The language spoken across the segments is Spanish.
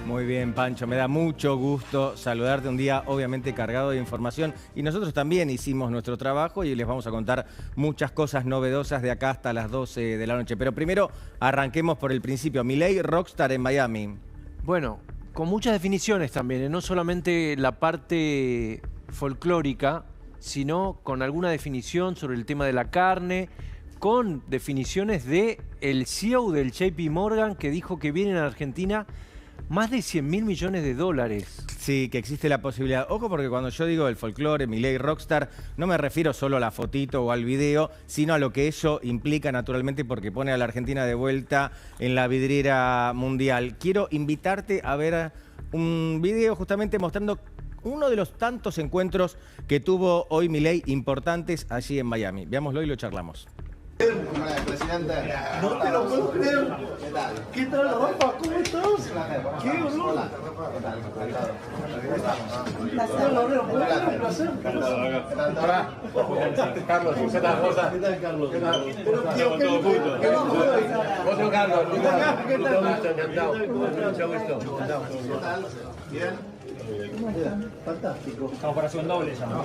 Muy bien, Pancho, me da mucho gusto saludarte un día obviamente cargado de información y nosotros también hicimos nuestro trabajo y les vamos a contar muchas cosas novedosas de acá hasta las 12 de la noche. Pero primero arranquemos por el principio. Milei Rockstar en Miami. Bueno, con muchas definiciones también, no solamente la parte folclórica, sino con alguna definición sobre el tema de la carne, con definiciones de el CEO del JP Morgan que dijo que vienen a Argentina más de 100.000 millones de dólares. Sí, que existe la posibilidad. Ojo, porque cuando yo digo el folclore, Milei Rockstar, no me refiero solo a la fotito o al video, sino a lo que eso implica naturalmente porque pone a la Argentina de vuelta en la vidriera mundial. Quiero invitarte a ver un video justamente mostrando uno de los tantos encuentros que tuvo hoy Milei importantes allí en Miami. Veámoslo y lo charlamos. Presidente. No te lo puedo creer. ¿Qué tal? ¿Qué tal, Rafa? ¿Cómo estás? Qué honor. Hola. ¿Qué tal? Un placer. Hola. Carlos, ¿qué tal? ¿Cómo estás? ¿Qué tal, Carlos? ¿Qué tal? Pero, tío, ¿qué Otro Carlos. ¿Qué tal? ¿Qué tal? Mucho gusto, encantado. Mucho gusto. ¿Qué tal? ¿Bien? Fantástico. Estamos para hacer un doble ya. No.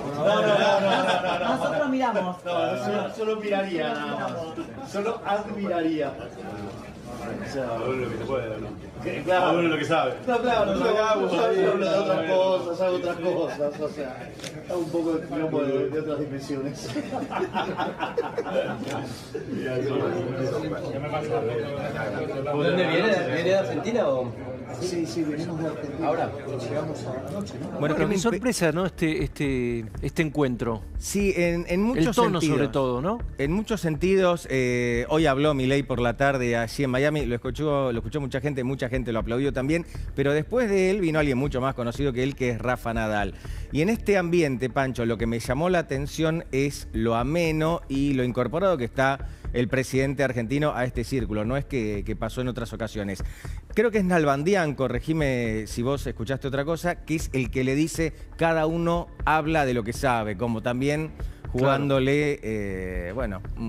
Nosotros miramos. No, solo miraría nada más. Solo admiraría. O sea, Lo que se puede, ¿no? claro. Uno lo que sabe. No, claro, yo hablo de otras cosas, hago otras cosas, o sea, hago un poco de quilombo de otras dimensiones. ¿De dónde viene? ¿Viene de Argentina o...? Sí, venimos de Argentina. Ahora. Llegamos a la noche, ¿no? Bueno, Qué sorpresa, ¿no? Este encuentro. Sí, en muchos El tono sentidos. sobre todo, ¿no? En muchos sentidos, hoy habló Milei por la tarde allí en Miami, lo escuchó mucha gente lo aplaudió también, pero después de él vino alguien mucho más conocido que él, que es Rafa Nadal. Y en este ambiente, Pancho, lo que me llamó la atención es lo ameno y lo incorporado que está el presidente argentino a este círculo, no es que pasó en otras ocasiones. Creo que es Nalbandián, corregime si vos escuchaste otra cosa, que es el que le dice cada uno habla de lo que sabe, como también jugándole,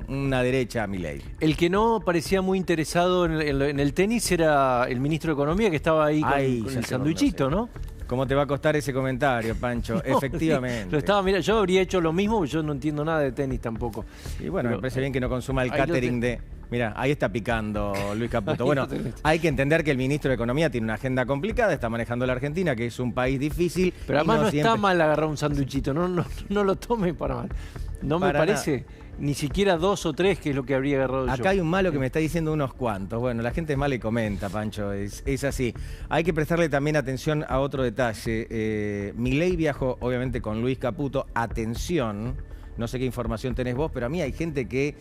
una derecha a Milei. El que no parecía muy interesado en el tenis era el ministro de Economía que estaba ahí con ya el sé sanduichito, dónde, ¿no? ¿Cómo te va a costar ese comentario, Pancho? No, Efectivamente. Lo estaba mirando. Yo habría hecho lo mismo, porque yo no entiendo nada de tenis tampoco. Y bueno, me parece bien que no consuma el ahí catering de... Mirá, ahí está picando Luis Caputo. Ahí Bueno, lo tenés. hay que entender que el ministro de Economía tiene una agenda complicada, está manejando la Argentina, que es un país difícil. Pero además no siempre... está mal agarrar un sanduichito, no lo tomen para mal. No me Para parece ni siquiera 2 o 3, que es lo que habría agarrado yo. Acá hay un malo que me está diciendo unos cuantos. Bueno, la gente es mala y comenta, Pancho, es así. Hay que prestarle también atención a otro detalle. Milei viajó, obviamente, con Luis Caputo. Atención, no sé qué información tenés vos, pero a mí hay gente que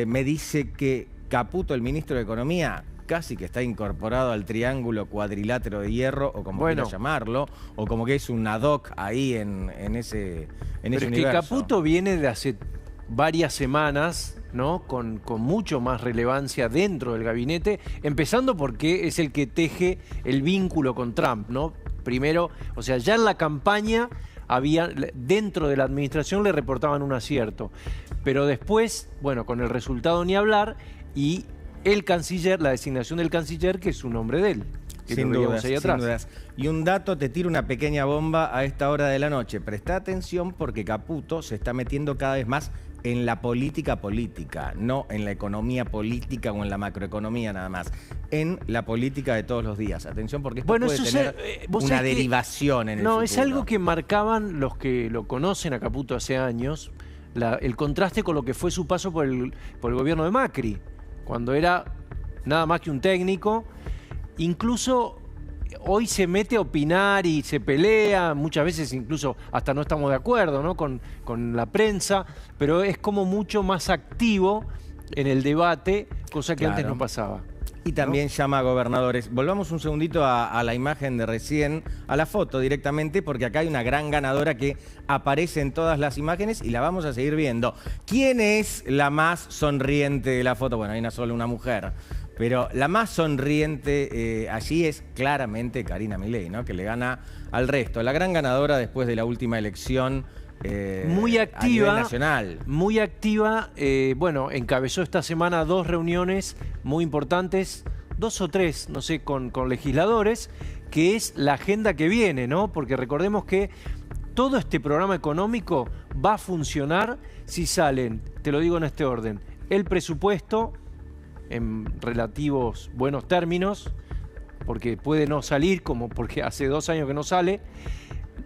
me dice que Caputo, el ministro de Economía, casi que está incorporado al triángulo cuadrilátero de hierro, o como quieras llamarlo, o como que es un ad hoc ahí en ese Pero es universo. que Caputo viene de hace varias semanas, ¿no? Con mucho más relevancia dentro del gabinete, empezando porque es el que teje el vínculo con Trump, ¿no? Primero, o sea, ya en la campaña dentro de la administración le reportaban un acierto, pero después, bueno, con el resultado ni hablar, y el canciller, la designación del canciller, que es un nombre de él. Sin dudas, sin dudas. Y un dato, te tiro una pequeña bomba a esta hora de la noche. Presta atención porque Caputo se está metiendo cada vez más en la política, no en la economía política o en la macroeconomía nada más, en la política de todos los días. Atención porque esto puede tener una derivación en el futuro. No, es algo que marcaban los que lo conocen a Caputo hace años, el contraste con lo que fue su paso por el gobierno de Macri, cuando era nada más que un técnico. Incluso hoy se mete a opinar y se pelea, muchas veces incluso hasta no estamos de acuerdo, ¿no? con la prensa, pero es como mucho más activo en el debate, cosa que antes no pasaba. Y también llama a gobernadores. Volvamos un segundito a la imagen de recién, a la foto directamente, porque acá hay una gran ganadora que aparece en todas las imágenes y la vamos a seguir viendo. ¿Quién es la más sonriente de la foto? Bueno, hay solo una mujer. Pero la más sonriente allí es claramente Karina Milei, ¿no? Que le gana al resto. La gran ganadora después de la última elección muy activa, a nivel nacional. Muy activa. Bueno, encabezó esta semana 2 reuniones muy importantes, dos o tres, no sé, con legisladores, que es la agenda que viene, ¿no? Porque recordemos que todo este programa económico va a funcionar si salen, te lo digo en este orden, el presupuesto en relativos buenos términos, porque puede no salir, como porque hace 2 años que no sale,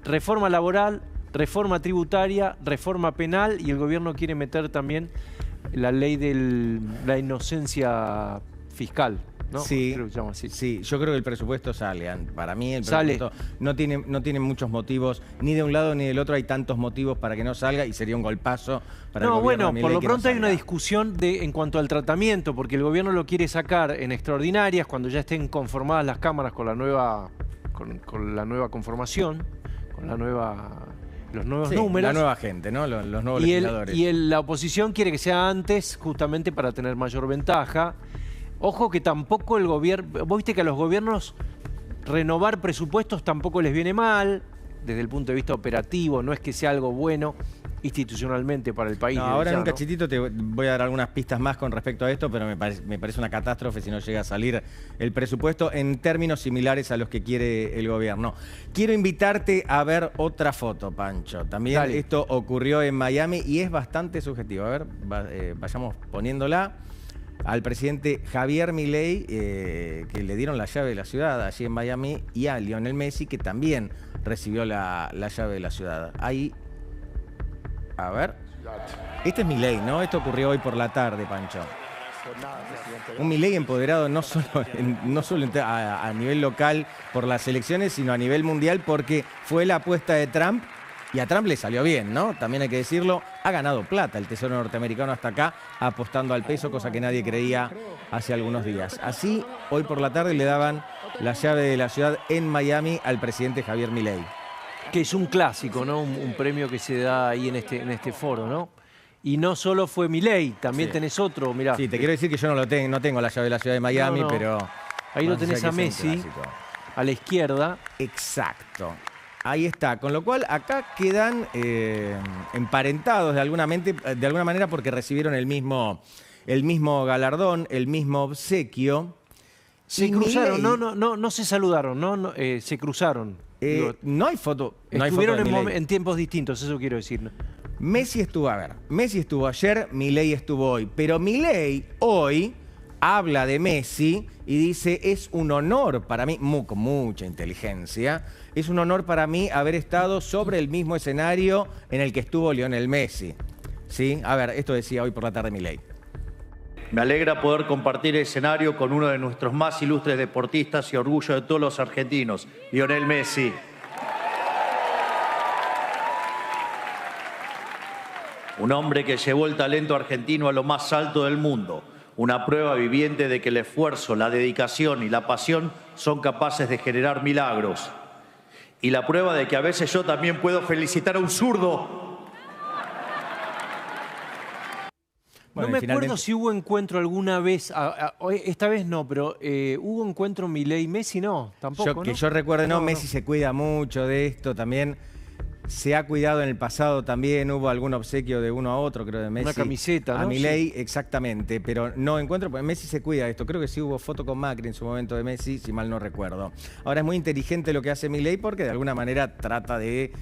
reforma laboral, reforma tributaria, reforma penal, y el gobierno quiere meter también la ley de la inocencia fiscal, ¿no? Sí, Creo que se llama así. sí, yo creo que el presupuesto sale. Para mí el Sale. presupuesto no tiene muchos motivos, ni de un lado ni del otro hay tantos motivos para que no salga y sería un golpazo para el No, gobierno de bueno, Milei por lo que no pronto hay una salga. discusión en cuanto al tratamiento, porque el gobierno lo quiere sacar en extraordinarias cuando ya estén conformadas las cámaras con la nueva conformación, con los nuevos Sí, números. la nueva gente, ¿no? Los nuevos Y, legisladores. la oposición quiere que sea antes, justamente para tener mayor ventaja. Ojo que tampoco el gobierno... Vos viste que a los gobiernos renovar presupuestos tampoco les viene mal, desde el punto de vista operativo, no es que sea algo bueno institucionalmente para el país. No, ahora en un ¿no? cachitito te voy a dar algunas pistas más con respecto a esto, pero me parece una catástrofe si no llega a salir el presupuesto en términos similares a los que quiere el gobierno. Quiero invitarte a ver otra foto, Pancho. También Dale. esto ocurrió en Miami y es bastante subjetivo. A ver, vayamos poniéndola. Al presidente Javier Milei, que le dieron la llave de la ciudad allí en Miami, y a Lionel Messi, que también recibió la llave de la ciudad. Ahí, a ver. Este es Milei, ¿no? Esto ocurrió hoy por la tarde, Pancho. Un Milei empoderado no solo a nivel local por las elecciones, sino a nivel mundial, porque fue la apuesta de Trump. Y a Trump le salió bien, ¿no? También hay que decirlo, ha ganado plata el Tesoro norteamericano hasta acá, apostando al peso, cosa que nadie creía hace algunos días. Así, hoy por la tarde le daban la llave de la ciudad en Miami al presidente Javier Milei. Que es un clásico, ¿no? Un premio que se da ahí en este foro, ¿no? Y no solo fue Milei, también Sí. tenés otro, mirá. Sí, te quiero decir que yo no tengo la llave de la ciudad de Miami, No, no. pero... Ahí lo más allá tenés que a sea un Messi, clásico. a la izquierda. Exacto. Ahí está. Con lo cual, acá quedan emparentados de alguna manera porque recibieron el mismo galardón, el mismo obsequio. Se Y cruzaron, Milei, no se saludaron, se cruzaron. Digo, no hay foto. No hay foto estuvieron de Milei. en tiempos distintos, eso quiero decir. Messi estuvo ayer, Milei estuvo hoy. Pero Milei hoy habla de Messi y dice, es un honor para mí, con mucha inteligencia, es un honor para mí haber estado sobre el mismo escenario en el que estuvo Lionel Messi. ¿Sí? A ver, esto decía hoy por la tarde Milei. Me alegra poder compartir escenario con uno de nuestros más ilustres deportistas y orgullo de todos los argentinos, Lionel Messi. Un hombre que llevó el talento argentino a lo más alto del mundo. Una prueba viviente de que el esfuerzo, la dedicación y la pasión son capaces de generar milagros. Y la prueba de que a veces yo también puedo felicitar a un zurdo. Bueno, no me y finalmente- acuerdo si hubo encuentro alguna vez, esta vez no, pero hubo encuentro Milei-Messi, no, tampoco, Que ¿no? yo recuerde, no, No, Messi no. se cuida mucho de esto también. Se ha cuidado en el pasado también, hubo algún obsequio de uno a otro, creo, de Messi. Una camiseta, A ¿no? Milei, exactamente, pero no encuentro, porque Messi se cuida de esto. Creo que sí hubo foto con Macri en su momento de Messi, si mal no recuerdo. Ahora es muy inteligente lo que hace Milei porque de alguna manera trata de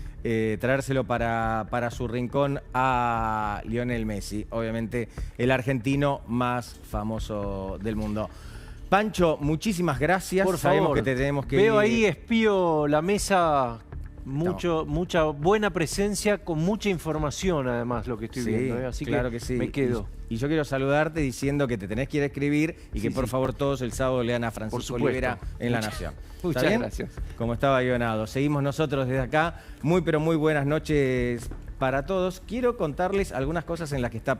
traérselo para su rincón a Lionel Messi, obviamente el argentino más famoso del mundo. Pancho, muchísimas gracias. Por Sabemos favor. que te tenemos que Veo ir. ahí, espío la mesa, mucha buena presencia, con mucha información además lo que estoy viendo, ¿eh? Así claro que, sí. me quedo. Y yo quiero saludarte diciendo que te tenés que ir a escribir y que por favor todos el sábado lean a Francisco supuesto. Olivera en La Nación. ¿Está Muchas bien? gracias. Como estaba guionado. Seguimos nosotros desde acá. Muy pero muy buenas noches para todos. Quiero contarles algunas cosas en las que está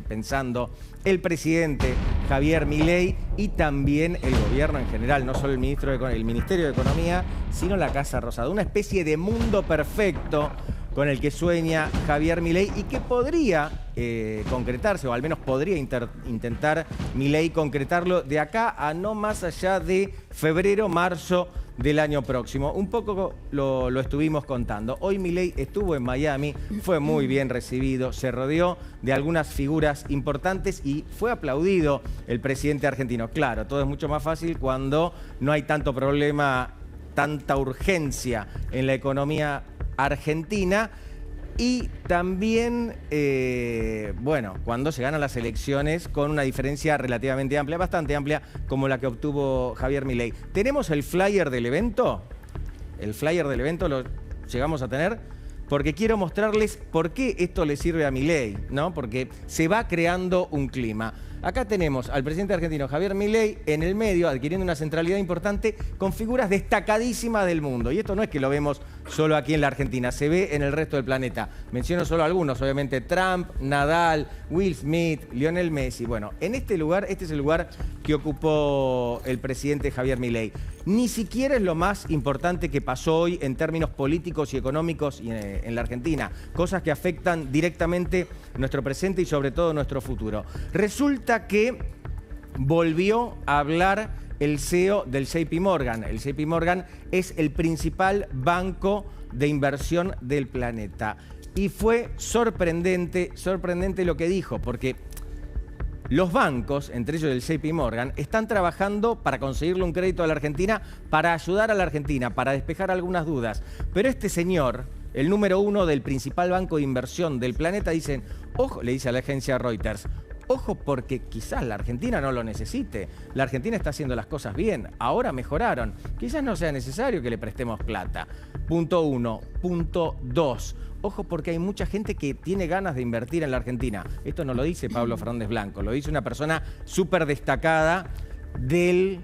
pensando el presidente Javier Milei y también el gobierno en general, no solo el Ministerio de Economía, sino la Casa Rosada. Una especie de mundo perfecto con el que sueña Javier Milei y que podría concretarse, o al menos podría intentar Milei concretarlo de acá a no más allá de febrero, marzo del año próximo. Un poco lo estuvimos contando. Hoy Milei estuvo en Miami, fue muy bien recibido, se rodeó de algunas figuras importantes y fue aplaudido el presidente argentino. Claro, todo es mucho más fácil cuando no hay tanto problema, tanta urgencia en la economía argentina. Y también, bueno, cuando se ganan las elecciones con una diferencia relativamente amplia, bastante amplia, como la que obtuvo Javier Milei. ¿Tenemos el flyer del evento? El flyer del evento lo llegamos a tener porque quiero mostrarles por qué esto le sirve a Milei, ¿no? Porque se va creando un clima. Acá tenemos al presidente argentino Javier Milei en el medio, adquiriendo una centralidad importante con figuras destacadísimas del mundo. Y esto no es que lo vemos solo aquí en la Argentina, se ve en el resto del planeta. Menciono solo algunos, obviamente Trump, Nadal, Will Smith, Lionel Messi. Bueno, en este lugar, este es el lugar que ocupó el presidente Javier Milei. Ni siquiera es lo más importante que pasó hoy en términos políticos y económicos en la Argentina. Cosas que afectan directamente nuestro presente y sobre todo nuestro futuro. Resulta que volvió a hablar el CEO del JP Morgan. El JP Morgan es el principal banco de inversión del planeta. Y fue sorprendente lo que dijo, porque los bancos, entre ellos el JP Morgan, están trabajando para conseguirle un crédito a la Argentina, para ayudar a la Argentina, para despejar algunas dudas. Pero este señor, el número 1 del principal banco de inversión del planeta, dicen, ojo, le dice a la agencia Reuters, ojo porque quizás la Argentina no lo necesite. La Argentina está haciendo las cosas bien, ahora mejoraron. Quizás no sea necesario que le prestemos plata. Punto 1. Punto 2. Ojo porque hay mucha gente que tiene ganas de invertir en la Argentina. Esto no lo dice Pablo Fernández Blanco, lo dice una persona súper destacada de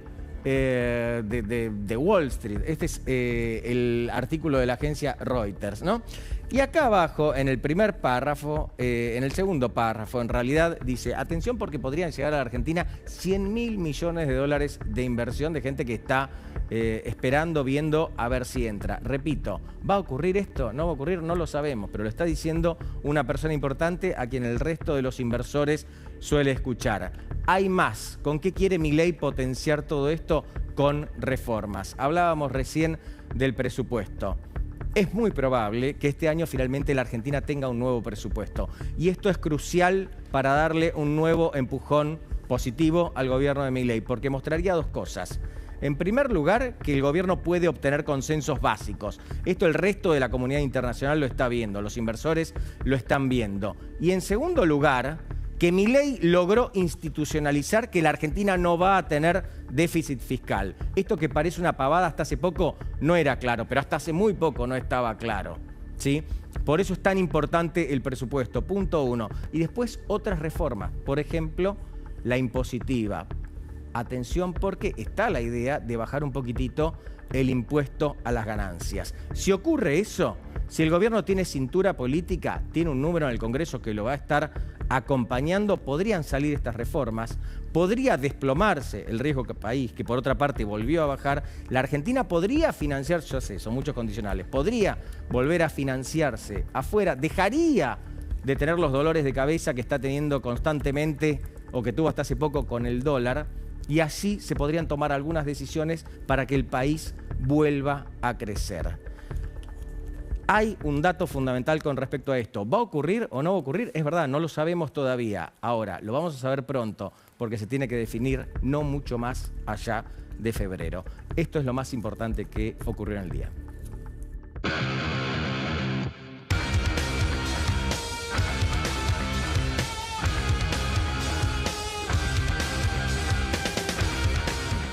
Wall Street. Este es el artículo de la agencia Reuters, ¿no? Y acá abajo, en el primer párrafo, en el segundo párrafo, en realidad dice, atención porque podrían llegar a la Argentina 100.000 millones de dólares de inversión de gente que está esperando, viendo a ver si entra. Repito, ¿va a ocurrir esto? ¿No va a ocurrir? No lo sabemos, pero lo está diciendo una persona importante a quien el resto de los inversores suele escuchar. Hay más. ¿Con qué quiere Milei potenciar todo esto? Con reformas. Hablábamos recién del presupuesto. Es muy probable que este año finalmente la Argentina tenga un nuevo presupuesto. Y esto es crucial para darle un nuevo empujón positivo al gobierno de Milei, porque mostraría dos cosas. En primer lugar, que el gobierno puede obtener consensos básicos. Esto el resto de la comunidad internacional lo está viendo, los inversores lo están viendo. Y en segundo lugar, que Milei logró institucionalizar que la Argentina no va a tener déficit fiscal. Esto que parece una pavada hasta hace poco no era claro, pero hasta hace muy poco no estaba claro, ¿sí? Por eso es tan importante el presupuesto, punto 1. Y después otras reformas, por ejemplo, la impositiva. Atención porque está la idea de bajar un poquitito el impuesto a las ganancias. Si ocurre eso, si el gobierno tiene cintura política, tiene un número en el Congreso que lo va a estar acompañando, podrían salir estas reformas, podría desplomarse el riesgo país, que por otra parte volvió a bajar. La Argentina podría financiar, yo sé, son muchos condicionales, podría volver a financiarse afuera, dejaría de tener los dolores de cabeza que está teniendo constantemente o que tuvo hasta hace poco con el dólar, y así se podrían tomar algunas decisiones para que el país vuelva a crecer. Hay un dato fundamental con respecto a esto. ¿Va a ocurrir o no va a ocurrir? Es verdad, no lo sabemos todavía. Ahora, lo vamos a saber pronto porque se tiene que definir no mucho más allá de febrero. Esto es lo más importante que ocurrió en el día.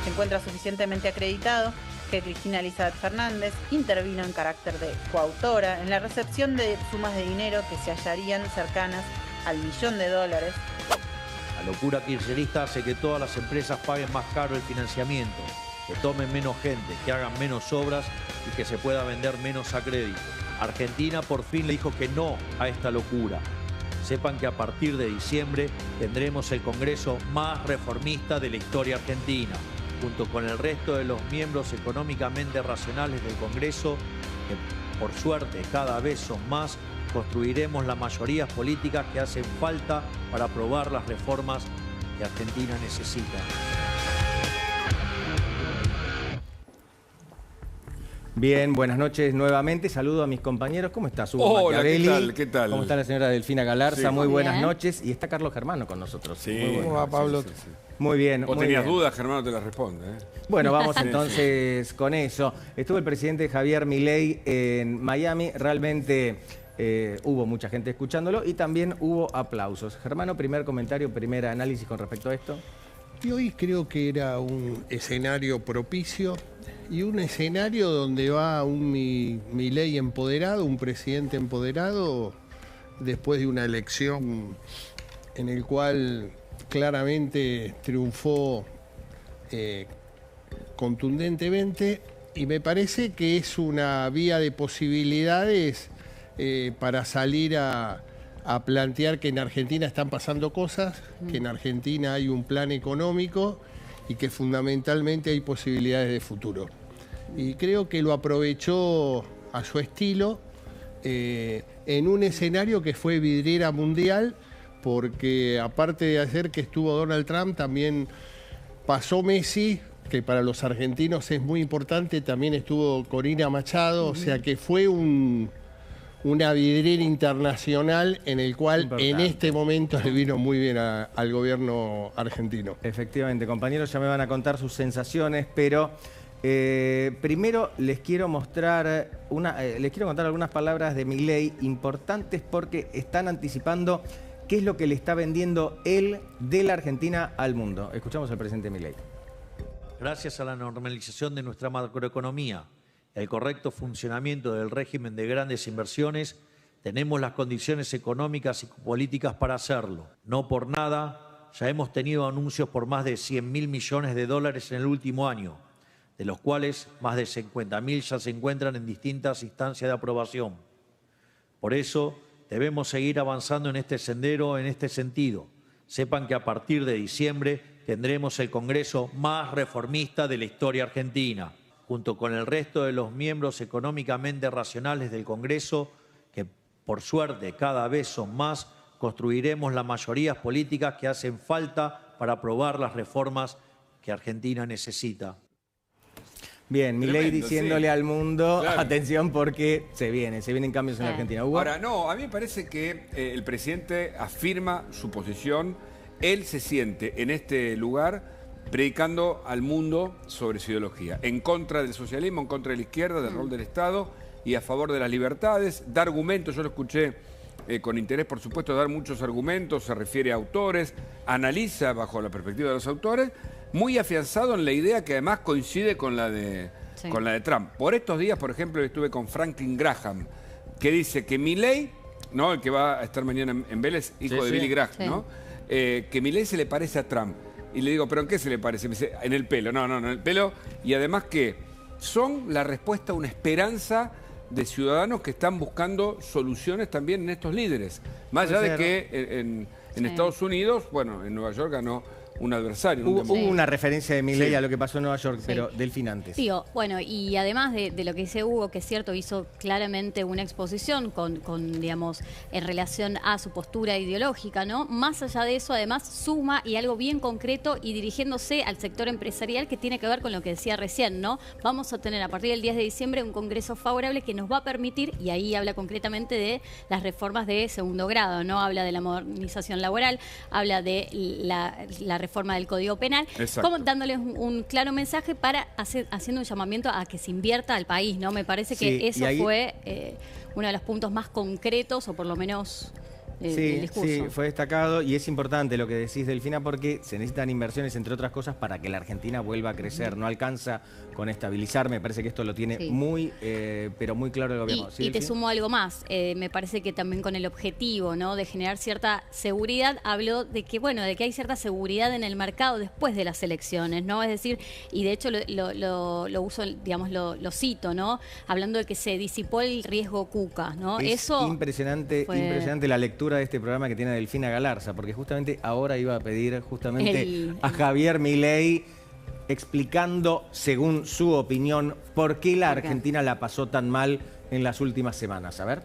Se encuentra suficientemente acreditado que Cristina Elizabeth Fernández intervino en carácter de coautora en la recepción de sumas de dinero que se hallarían cercanas al $1.000.000. La locura kirchnerista hace que todas las empresas paguen más caro el financiamiento, que tomen menos gente, que hagan menos obras y que se pueda vender menos a crédito. Argentina por fin le dijo que no a esta locura. Sepan que a partir de diciembre tendremos el Congreso más reformista de la historia argentina. Junto con el resto de los miembros económicamente racionales del Congreso, que por suerte cada vez son más, construiremos las mayorías políticas que hacen falta para aprobar las reformas que Argentina necesita. Bien, buenas noches nuevamente. Saludo a mis compañeros. ¿Cómo estás, Hugo Hola, Machiavelli? ¿qué tal? ¿Qué tal? ¿Cómo está la señora Delfina Galarza? Sí. Muy buenas Bien. noches. Y está Carlos Germano con nosotros. Sí. Muy buenas ¿Cómo va, noches. Pablo? Muy bien. Vos muy tenías bien. dudas, Germano te las responde. Bueno, vamos entonces con eso. Estuvo el presidente Javier Milei en Miami. Realmente hubo mucha gente escuchándolo y también hubo aplausos. Germano, primer comentario, primer análisis con respecto a esto. Y hoy creo que era un escenario propicio y un escenario donde va un Milei empoderado, un presidente empoderado, después de una elección en el cual claramente triunfó contundentemente, y me parece que es una vía de posibilidades para salir a plantear que en Argentina están pasando cosas, que en Argentina hay un plan económico y que fundamentalmente hay posibilidades de futuro. Y creo que lo aprovechó a su estilo en un escenario que fue vidriera mundial, porque aparte de hacer que estuvo Donald Trump, también pasó Messi, que para los argentinos es muy importante, también estuvo Corina Machado, o sea que fue una vidriera internacional en el cual en este momento le vino muy bien al gobierno argentino. Efectivamente, compañeros, ya me van a contar sus sensaciones, pero primero les quiero contar algunas palabras de Milei importantes porque están anticipando qué es lo que le está vendiendo él de la Argentina al mundo. Escuchamos al presidente Milei. Gracias a la normalización de nuestra macroeconomía, el correcto funcionamiento del régimen de grandes inversiones, tenemos las condiciones económicas y políticas para hacerlo. No por nada, ya hemos tenido anuncios por más de 100.000 millones de dólares en el último año, de los cuales más de 50.000 ya se encuentran en distintas instancias de aprobación. Por eso, debemos seguir avanzando en este sendero, en este sentido. Sepan que a partir de diciembre tendremos el Congreso más reformista de la historia argentina, junto con el resto de los miembros económicamente racionales del Congreso, que por suerte cada vez son más, construiremos las mayorías políticas que hacen falta para aprobar las reformas que Argentina necesita. Bien, Milei Tremendo, diciéndole sí. al mundo, Claro. atención porque se vienen cambios en la Argentina. Hugo. Ahora, no, a mí me parece que el presidente afirma su posición. Él se siente en este lugar predicando al mundo sobre su ideología, en contra del socialismo, en contra de la izquierda, del rol del Estado y a favor de las libertades. Da argumentos, yo lo escuché con interés, por supuesto, dar muchos argumentos, se refiere a autores, analiza bajo la perspectiva de los autores, muy afianzado en la idea que además coincide con la de Trump. Por estos días, por ejemplo, estuve con Franklin Graham, que dice que Milei, ¿no? El que va a estar mañana en Vélez, hijo de Billy Graham, ¿no? Que Milei se le parece a Trump. Y le digo, ¿pero en qué se le parece? Me dice, en el pelo. No, en el pelo. Y además que son la respuesta a una esperanza de ciudadanos que están buscando soluciones también en estos líderes. Más allá de que en Estados Unidos, bueno, en Nueva York ganó un adversario. Hubo una referencia de Milei a lo que pasó en Nueva York, pero Delfín antes. Digo, bueno, y además de lo que dice Hugo, que es cierto, hizo claramente una exposición con, digamos, en relación a su postura ideológica, ¿no? Más allá de eso, además, suma y algo bien concreto y dirigiéndose al sector empresarial que tiene que ver con lo que decía recién, ¿no? Vamos a tener a partir del 10 de diciembre un congreso favorable que nos va a permitir, y ahí habla concretamente de las reformas de segundo grado, ¿no? Habla de la modernización laboral, habla de la reforma del Código Penal, como dándoles un claro mensaje para haciendo un llamamiento a que se invierta al país, ¿no? Me parece que eso fue uno de los puntos más concretos, o por lo menos del discurso. Sí, fue destacado y es importante lo que decís, Delfina, porque se necesitan inversiones, entre otras cosas, para que la Argentina vuelva a crecer. No alcanza con estabilizar, me parece que esto lo tiene muy, pero muy claro el gobierno. Y te sumo algo más, me parece que también con el objetivo, ¿no?, de generar cierta seguridad, habló de que, bueno, de que hay cierta seguridad en el mercado después de las elecciones, ¿no? Es decir, y de hecho lo uso, digamos, lo cito, ¿no? Hablando de que se disipó el riesgo Cuca, ¿no? Es eso impresionante la lectura de este programa que tiene Delfina Galarza, porque justamente ahora iba a pedir a Javier Milei explicando, según su opinión, por qué la Argentina la pasó tan mal en las últimas semanas. A ver.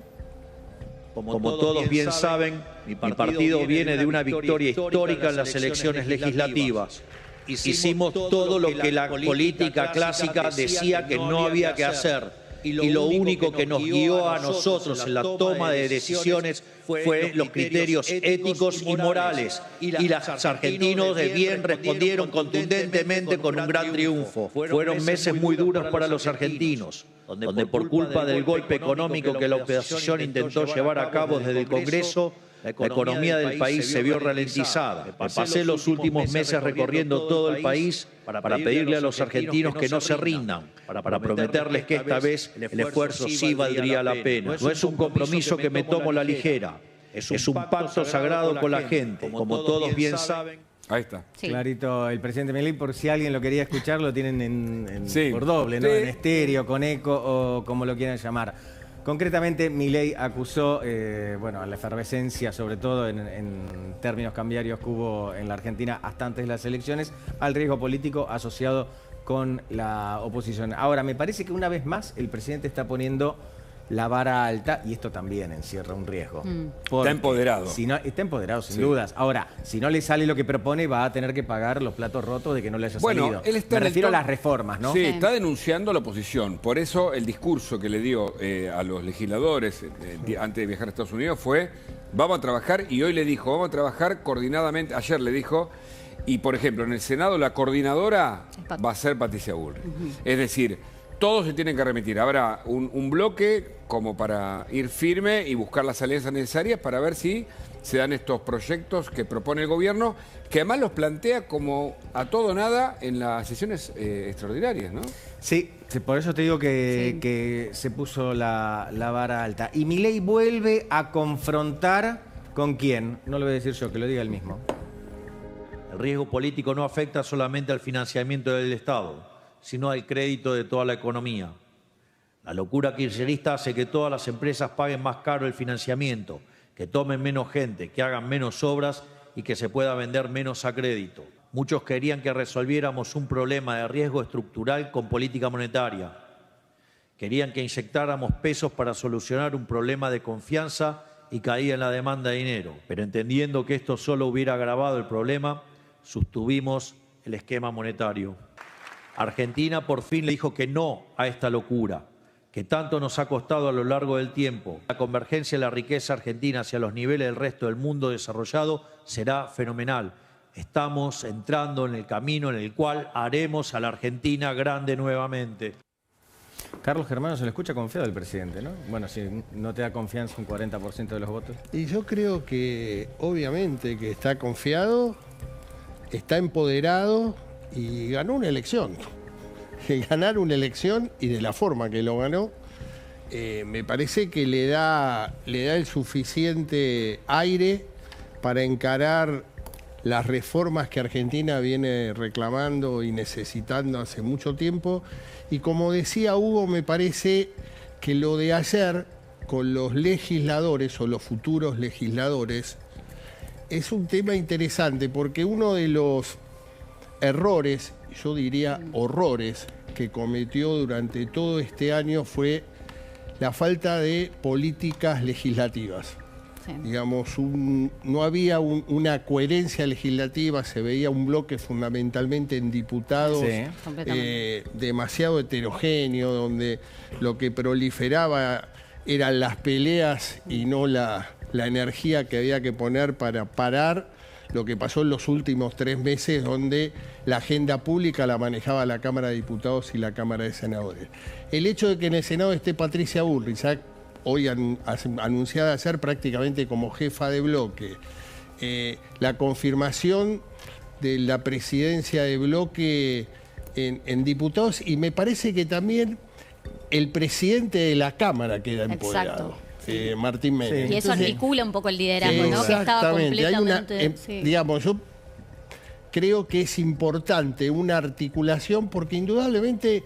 Como todos bien saben, mi partido viene de una victoria histórica en las elecciones legislativas. hicimos todo lo que la política clásica decía que no había que hacer. Y lo único que nos guió a nosotros en la toma de decisiones fue los criterios éticos y morales. Y los argentinos de bien respondieron contundentemente con un gran triunfo. Fueron meses muy duros para los argentinos, donde por culpa del golpe económico que la oposición intentó llevar a cabo desde el Congreso, la economía del país se vio ralentizada. Me pasé los últimos meses recorriendo todo el país para pedirle a los argentinos que no se rindan, para prometerles que esta vez el esfuerzo sí valdría la pena. No es un compromiso que me tomo a la ligera, es un pacto sagrado con la gente, como todos bien saben. Ahí está. Sí. Clarito, el presidente Milei, por si alguien lo quería escuchar, lo tienen Sí. por doble, ¿no? Sí. En estéreo, con eco o como lo quieran llamar. Concretamente, Milei acusó a la efervescencia, sobre todo en términos cambiarios que hubo en la Argentina hasta antes de las elecciones, al riesgo político asociado con la oposición. Ahora, me parece que una vez más el presidente está poniendo la vara alta y esto también encierra un riesgo. Está empoderado. Si no, está empoderado, sin dudas. Ahora, si no le sale lo que propone, va a tener que pagar los platos rotos de que no le haya salido. Él está Me refiero a las reformas, ¿no? Sí, está denunciando a la oposición. Por eso el discurso que le dio a los legisladores antes de viajar a Estados Unidos fue: vamos a trabajar, y hoy le dijo, vamos a trabajar coordinadamente. Ayer le dijo, y por ejemplo, en el Senado la coordinadora va a ser Patricia Bullrich. Es decir, todos se tienen que remitir. Habrá un bloque como para ir firme y buscar las alianzas necesarias para ver si se dan estos proyectos que propone el gobierno, que además los plantea como a todo o nada en las sesiones extraordinarias, ¿no? Sí, por eso te digo que se puso la vara alta. Y Milei vuelve a confrontar ¿con quién? No lo voy a decir yo, que lo diga él mismo. El riesgo político no afecta solamente al financiamiento del Estado, sino al crédito de toda la economía. La locura kirchnerista hace que todas las empresas paguen más caro el financiamiento, que tomen menos gente, que hagan menos obras y que se pueda vender menos a crédito. Muchos querían que resolviéramos un problema de riesgo estructural con política monetaria. Querían que inyectáramos pesos para solucionar un problema de confianza y caída en la demanda de dinero. Pero entendiendo que esto solo hubiera agravado el problema, sostuvimos el esquema monetario. Argentina por fin le dijo que no a esta locura, que tanto nos ha costado a lo largo del tiempo. La convergencia de la riqueza argentina hacia los niveles del resto del mundo desarrollado será fenomenal. Estamos entrando en el camino en el cual haremos a la Argentina grande nuevamente. Carlos Germano, se le escucha confiado el presidente, ¿no? Bueno, si no te da confianza un 40% de los votos. Y yo creo que obviamente que está confiado, está empoderado y ganó una elección. Ganar una elección y de la forma que lo ganó, me parece que le da el suficiente aire para encarar las reformas que Argentina viene reclamando y necesitando hace mucho tiempo. Y como decía Hugo, me parece que lo de ayer con los legisladores o los futuros legisladores es un tema interesante, porque uno de los errores, yo diría horrores, que cometió durante todo este año fue la falta de políticas legislativas. Sí. Digamos, no había una coherencia legislativa, se veía un bloque fundamentalmente en diputados demasiado heterogéneo, donde lo que proliferaba eran las peleas y no la energía que había que poner para parar lo que pasó en los últimos 3 meses, donde la agenda pública la manejaba la Cámara de Diputados y la Cámara de Senadores. El hecho de que en el Senado esté Patricia Bullrich, hoy anunciada a ser prácticamente como jefa de bloque, la confirmación de la presidencia de bloque en diputados, y me parece que también el presidente de la Cámara queda empoderado. Martín Menem. Y eso articula un poco el liderazgo, ¿no? Que estaba completamente... Digamos, yo creo que es importante una articulación, porque indudablemente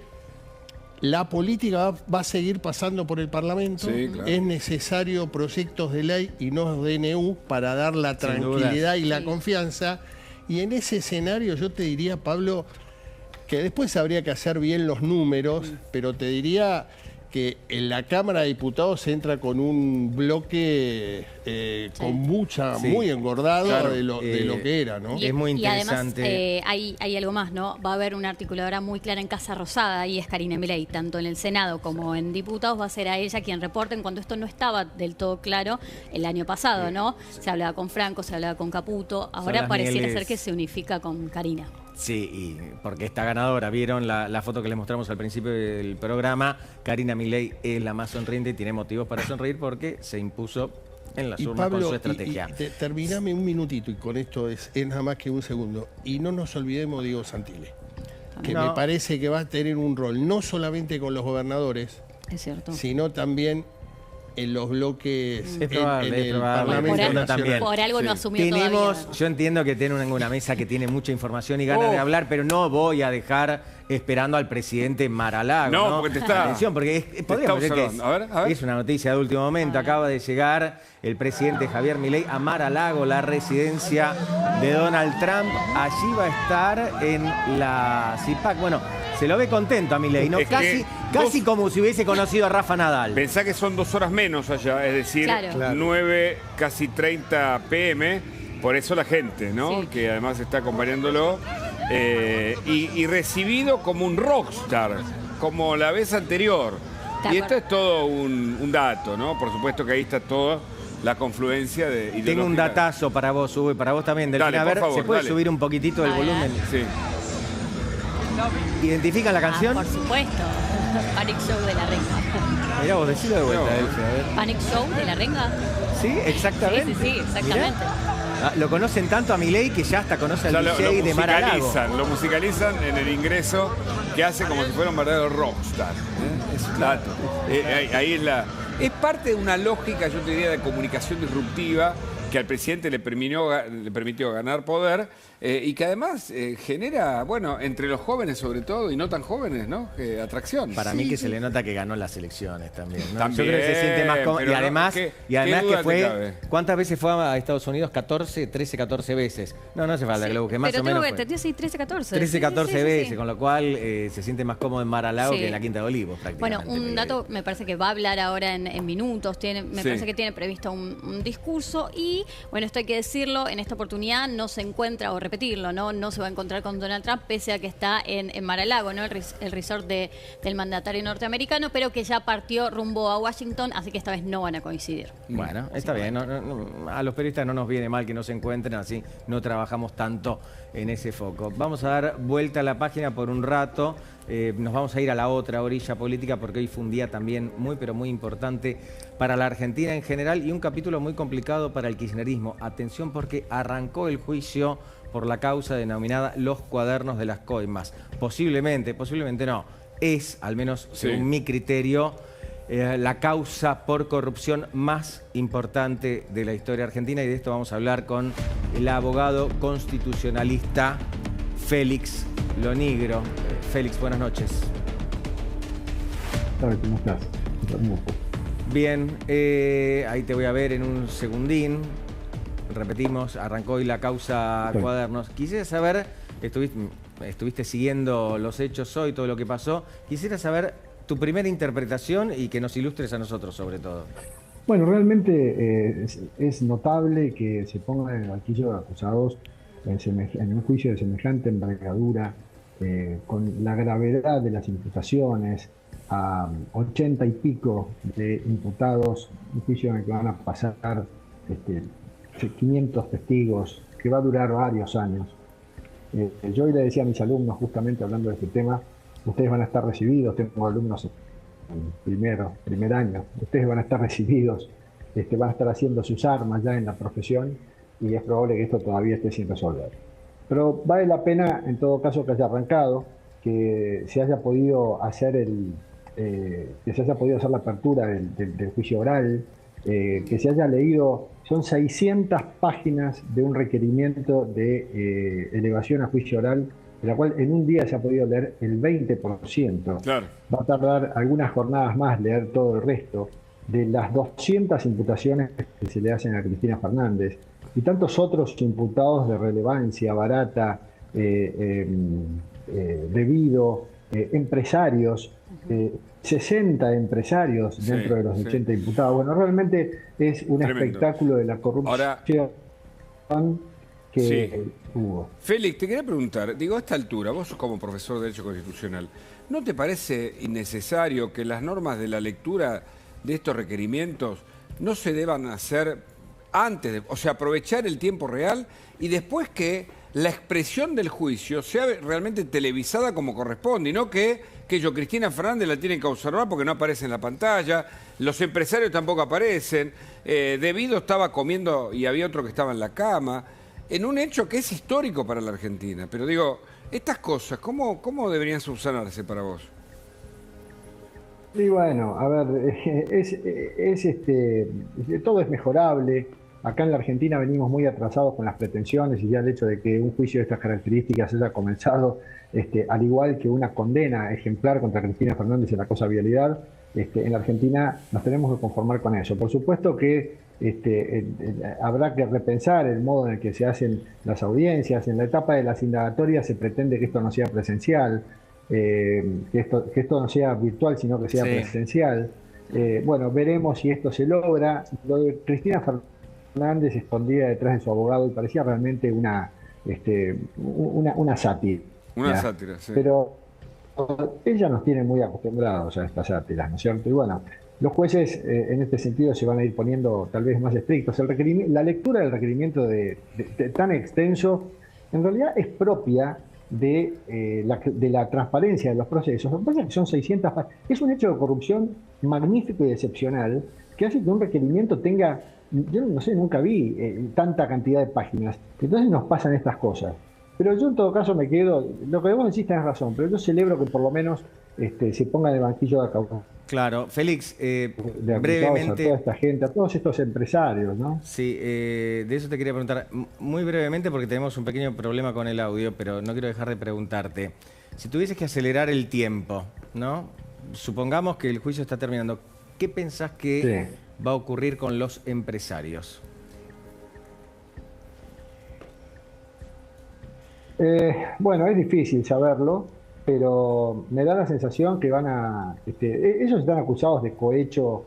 la política va a seguir pasando por el Parlamento. Sí, claro. Es necesario proyectos de ley y no DNU para dar la tranquilidad y la confianza. Y en ese escenario yo te diría, Pablo, que después habría que hacer bien los números, pero te diría que en la Cámara de Diputados se entra con un bloque con muy engordado Claro, de lo que era, ¿no? Es muy interesante. Y además hay algo más, ¿no? Va a haber una articuladora muy clara en Casa Rosada y es Karina Milei, tanto en el Senado como en diputados. Va a ser a ella quien reporte en cuanto esto no estaba del todo claro el año pasado, ¿no? Se hablaba con Franco, se hablaba con Caputo, ahora pareciera ser que se unifica con Karina. Sí, y porque esta ganadora, vieron la foto que les mostramos al principio del programa, Karina Milei es la más sonriente y tiene motivos para sonreír porque se impuso en las urnas con su estrategia. Terminame un minutito y con esto es nada más que un segundo. Y no nos olvidemos de Diego Santilli, que me parece que va a tener un rol no solamente con los gobernadores, es cierto, sino también en los bloques es probable, el Parlamento Nacional. Por algo no asumió todavía. Yo entiendo que tienen una mesa que tiene mucha información y ganas de hablar, pero no voy a dejar esperando al presidente Mar-a-Lago. No, porque te está... Atención, porque podríamos decir que es una noticia de último momento. Acaba de llegar el presidente Javier Milei a Mar-a-Lago, la residencia de Donald Trump. Allí va a estar en la CIPAC. Bueno, se lo ve contento a Milei, ¿no? Casi como si hubiese conocido a Rafa Nadal. Pensá que son 2 horas menos allá, es decir, 9, casi 30 p.m. Por eso la gente, ¿no? Sí. Que además está acompañándolo. Y recibido como un rockstar, como la vez anterior. Y esto es todo un dato, ¿no? Por supuesto que ahí está toda la confluencia de ideológica. Tengo un datazo para vos, Uwe, para vos también. Dale, a ver, por favor, ¿se puede subir un poquitito el volumen? Sí. ¿Identifican la canción? Por supuesto. Panic Show de la Renga. Mirá vos, decilo de vuelta, Delphi, a ver. Panic Show de la Renga. Sí, exactamente. Sí, exactamente. Lo conocen tanto a Milei que ya hasta conoce al DJ de Mar-a-Lago. Lo musicalizan en el ingreso que hace como si fuera un verdadero rockstar. Es un dato. Ahí es la... Es parte de una lógica, yo te diría, de comunicación disruptiva que al presidente le permitió ganar poder y que además genera, bueno, entre los jóvenes sobre todo y no tan jóvenes, ¿no? Atracción. Para mí que se le nota que ganó las elecciones también, ¿no? También, yo creo que se siente más cómodo. Y además, ¿qué que fue... ¿Cuántas veces fue a Estados Unidos? 14 veces. No hace falta que lo busque, más o menos. Pero tengo que 13, 14. 13, 14 veces, con lo cual se siente más cómodo en Mar-a-Lago que en la Quinta de Olivos, prácticamente. Bueno, un dato me parece que va a hablar ahora en minutos. Me parece que tiene previsto un discurso y, bueno, esto hay que decirlo, en esta oportunidad no se encuentra, o repetirlo, no se va a encontrar con Donald Trump, pese a que está en Mar-a-Lago, ¿no? El resort del mandatario norteamericano, pero que ya partió rumbo a Washington, así que esta vez no van a coincidir. Bueno, está bien. A los periodistas no nos viene mal que no se encuentren, así no trabajamos tanto en ese foco. Vamos a dar vuelta a la página por un rato. Nos vamos a ir a la otra orilla política porque hoy fue un día también muy, pero muy importante para la Argentina en general y un capítulo muy complicado para el kirchnerismo. Atención porque arrancó el juicio por la causa denominada Los Cuadernos de las Coimas. Posiblemente no, es, al menos según mi criterio, la causa por corrupción más importante de la historia argentina y de esto vamos a hablar con el abogado constitucionalista Félix Lonigro. Félix, buenas noches. ¿Cómo estás? Bien, ahí te voy a ver en un segundín. Repetimos, arrancó hoy la causa Cuadernos. Quisiera saber, estuviste siguiendo los hechos hoy, todo lo que pasó. Quisiera saber tu primera interpretación y que nos ilustres a nosotros sobre todo. Bueno, realmente es notable que se pongan en el banquillo de acusados en un juicio de semejante envergadura, con la gravedad de las imputaciones, a 80 y pico de imputados, un juicio en el que van a pasar 500 testigos, que va a durar varios años. Yo hoy le decía a mis alumnos, justamente hablando de este tema, ustedes van a estar recibidos, tengo alumnos en primer año, ustedes van a estar recibidos, van a estar haciendo sus armas ya en la profesión y es probable que esto todavía esté sin resolver. Pero vale la pena, en todo caso, que haya arrancado, que se haya podido hacer la apertura del juicio oral, que se haya leído. Son 600 páginas de un requerimiento de elevación a juicio oral, de la cual en un día se ha podido leer el 20%. Claro. Va a tardar algunas jornadas más leer todo el resto de las 200 imputaciones que se le hacen a Cristina Fernández y tantos otros imputados de relevancia, Barata, Devido, empresarios 60 empresarios dentro de los 80 imputados. Bueno, realmente es un espectáculo de la corrupción que hubo. Félix, te quería preguntar, digo, a esta altura, vos como profesor de Derecho Constitucional, ¿no te parece innecesario que las normas de la lectura de estos requerimientos no se deban hacer antes, o sea, aprovechar el tiempo real y después que la expresión del juicio sea realmente televisada como corresponde y no que Cristina Fernández la tienen que observar porque no aparece en la pantalla, los empresarios tampoco aparecen, Debido estaba comiendo y había otro que estaba en la cama, en un hecho que es histórico para la Argentina. Pero digo, estas cosas, ¿cómo deberían subsanarse para vos? Y bueno, a ver, todo es mejorable. Acá en la Argentina venimos muy atrasados con las pretensiones y ya el hecho de que un juicio de estas características haya comenzado, al igual que una condena ejemplar contra Cristina Fernández en la cosa vialidad, en la Argentina nos tenemos que conformar con eso. Por supuesto que habrá que repensar el modo en el que se hacen las audiencias. En la etapa de las indagatorias se pretende que esto no sea presencial, que esto no sea virtual, sino que sea presencial. Bueno, veremos si esto se logra. Lo de Cristina Fernández escondida detrás de su abogado y parecía realmente una sátira. Una sátira, sí. Pero ella nos tiene muy acostumbrados a estas sátiras, ¿no es cierto? Y bueno, los jueces en este sentido se van a ir poniendo tal vez más estrictos. La lectura del requerimiento tan extenso en realidad es propia de la transparencia de los procesos. Lo que pasa es que son 600 páginas. Es un hecho de corrupción magnífico y excepcional que hace que un requerimiento tenga, yo no sé, nunca vi tanta cantidad de páginas. Entonces nos pasan estas cosas. Pero yo en todo caso me quedo, lo que vos decís tenés razón, pero yo celebro que por lo menos se ponga en el banquillo de acá. Claro, Félix, brevemente. A toda esta gente, a todos estos empresarios, ¿no? Sí, de eso te quería preguntar muy brevemente porque tenemos un pequeño problema con el audio, pero no quiero dejar de preguntarte. Si tuvieses que acelerar el tiempo, ¿no? Supongamos que el juicio está terminando. ¿Qué pensás que va a ocurrir con los empresarios? Bueno, es difícil saberlo, pero me da la sensación que van a... ellos están acusados de cohecho,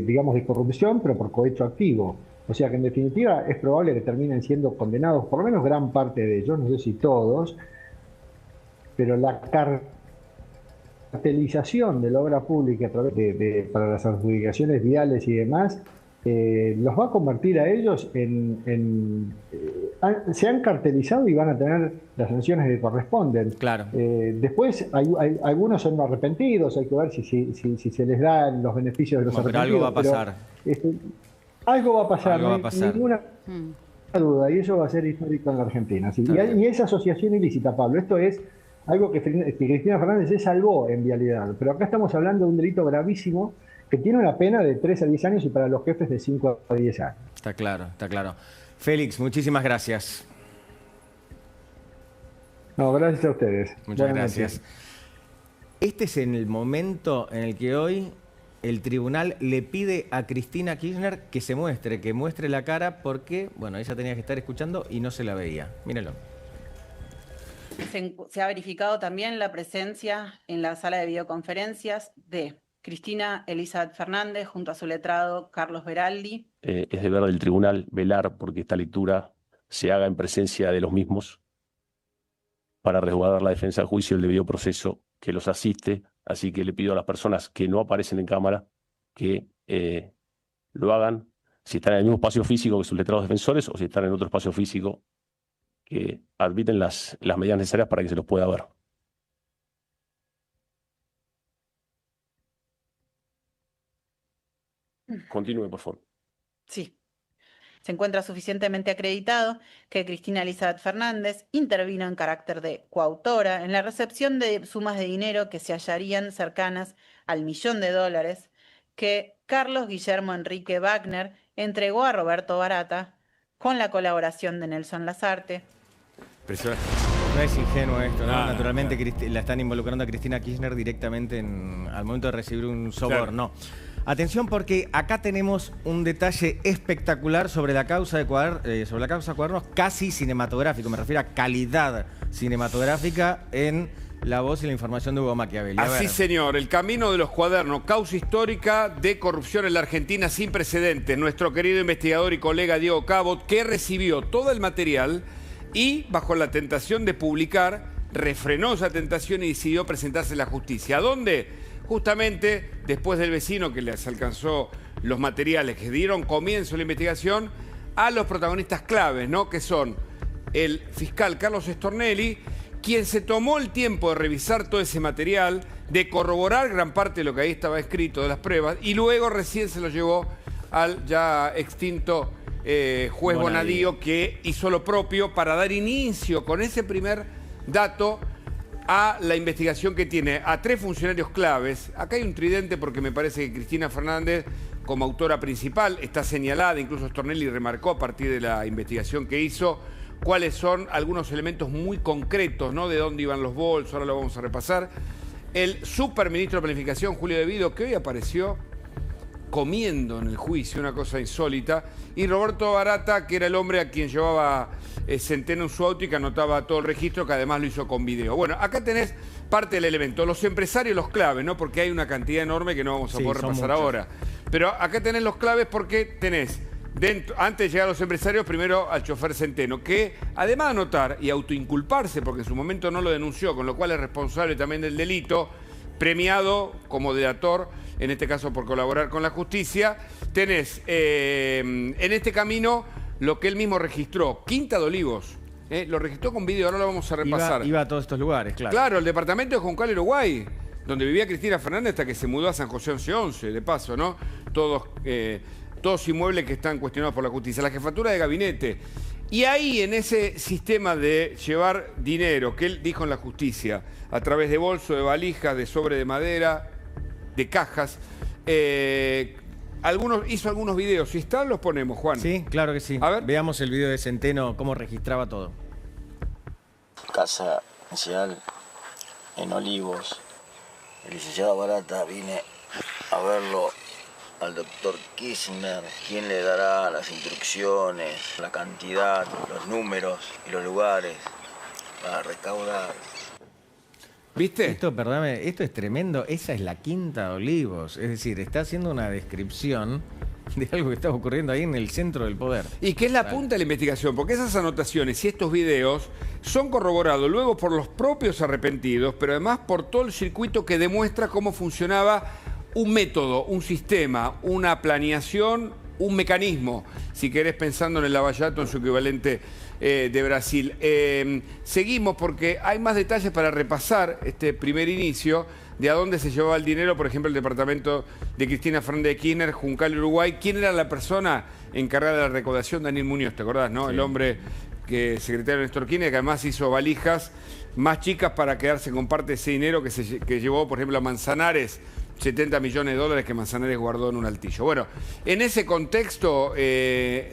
digamos, de corrupción, pero por cohecho activo. O sea que en definitiva es probable que terminen siendo condenados, por lo menos gran parte de ellos, no sé si todos, pero la cartelización de la obra pública a través para las adjudicaciones viales y demás, los va a convertir a ellos se han cartelizado y van a tener las sanciones que corresponden. Claro. Después algunos son arrepentidos, hay que ver si se les dan los beneficios de los arrepentidos. Pero algo va a pasar. Algo va a pasar, no hay ninguna duda, y eso va a ser histórico en la Argentina. ¿Sí? Y esa asociación ilícita, Pablo, esto es algo que Cristina Fernández se salvó en vialidad, pero acá estamos hablando de un delito gravísimo que tiene una pena de 3 a 10 años y para los jefes de 5 a 10 años. Está claro, está claro. Félix, muchísimas gracias. No, gracias a ustedes. Muchas gracias. Este es el momento en el que hoy el tribunal le pide a Cristina Kirchner que se muestre, que muestre la cara porque, bueno, ella tenía que estar escuchando y no se la veía. Mírenlo. Se ha verificado también la presencia en la sala de videoconferencias de Cristina Elizabeth Fernández junto a su letrado Carlos Beraldi. Es deber del tribunal velar porque esta lectura se haga en presencia de los mismos para resguardar la defensa del juicio y el debido proceso que los asiste. Así que le pido a las personas que no aparecen en cámara que lo hagan si están en el mismo espacio físico que sus letrados defensores o si están en otro espacio físico que admiten las medidas necesarias para que se los pueda ver. Continúe, por favor. Sí. Se encuentra suficientemente acreditado que Cristina Elizabeth Fernández intervino en carácter de coautora en la recepción de sumas de dinero que se hallarían cercanas al $1.000.000 que Carlos Guillermo Enrique Wagner entregó a Roberto Barata con la colaboración de Nelson Lasarte. No es ingenuo esto, ¿no? Naturalmente la están involucrando a Cristina Kirchner directamente al momento de recibir un soborno. Claro. Atención porque acá tenemos un detalle espectacular sobre la causa de Cuadernos, casi cinematográfico. Me refiero a calidad cinematográfica en la voz y la información de Hugo Machiavelli. Así, señor, el camino de los cuadernos, causa histórica de corrupción en la Argentina sin precedentes. Nuestro querido investigador y colega Diego Cabot, que recibió todo el material y, bajo la tentación de publicar, refrenó esa tentación y decidió presentarse en la justicia. ¿A dónde? Justamente después del vecino que les alcanzó los materiales que dieron comienzo a la investigación, a los protagonistas claves, ¿no? Que son el fiscal Carlos Stornelli, quien se tomó el tiempo de revisar todo ese material, de corroborar gran parte de lo que ahí estaba escrito de las pruebas, y luego recién se lo llevó al ya extinto juez Bonadío, que hizo lo propio para dar inicio con ese primer dato a la investigación que tiene a 3 funcionarios claves. Acá hay un tridente porque me parece que Cristina Fernández, como autora principal, está señalada, incluso Stornelli remarcó a partir de la investigación que hizo cuáles son algunos elementos muy concretos, ¿no? De dónde iban los bolsos, ahora lo vamos a repasar. El superministro de Planificación, Julio De Vido, que hoy apareció comiendo en el juicio, una cosa insólita, y Roberto Barata, que era el hombre a quien llevaba Centeno en su auto y que anotaba todo el registro, que además lo hizo con video. Bueno, acá tenés parte del elemento, los empresarios, los claves, ¿no? Porque hay una cantidad enorme que no vamos a poder repasar ahora. Pero acá tenés los claves porque tenés, antes de llegar a los empresarios, primero al chofer Centeno, que además de anotar y autoinculparse, porque en su momento no lo denunció, con lo cual es responsable también del delito, premiado como delator, en este caso por colaborar con la justicia, tenés en este camino lo que él mismo registró, Quinta de Olivos, lo registró con video, ahora lo vamos a repasar. Iba a todos estos lugares, claro. Claro, el departamento de Juncal, Uruguay, donde vivía Cristina Fernández hasta que se mudó a San José 1111, de paso, ¿no? Todos inmuebles que están cuestionados por la justicia. La jefatura de gabinete. Y ahí, en ese sistema de llevar dinero, que él dijo en la justicia, a través de bolsos, de valijas, de sobre de madera, de cajas, hizo algunos videos. Si están, los ponemos, Juan. Sí, claro que sí. A ver. Veamos el video de Centeno, cómo registraba todo. Casa inicial en Olivos. El licenciado Barata, vine a verlo al doctor Kirchner, quién le dará las instrucciones, la cantidad, los números y los lugares para recaudar. ¿Viste? Esto, perdóname, esto es tremendo. Esa es la Quinta de Olivos. Es decir, está haciendo una descripción de algo que está ocurriendo ahí en el centro del poder. Y que es la punta de la investigación, porque esas anotaciones y estos videos son corroborados luego por los propios arrepentidos, pero además por todo el circuito que demuestra cómo funcionaba un método, un sistema, una planeación, un mecanismo, si querés pensando en el Lavallato, en su equivalente de Brasil. Seguimos porque hay más detalles para repasar este primer inicio de a dónde se llevaba el dinero, por ejemplo, el departamento de Cristina Fernández de Kirchner, Juncal, Uruguay. ¿Quién era la persona encargada de la recaudación? Daniel Muñoz, ¿te acordás, no? Sí. El hombre que secretario de Néstor Kirchner, que además hizo valijas más chicas para quedarse con parte de ese dinero que llevó, por ejemplo, a Manzanares, 70 millones de dólares que Manzanares guardó en un altillo. Bueno, en ese contexto,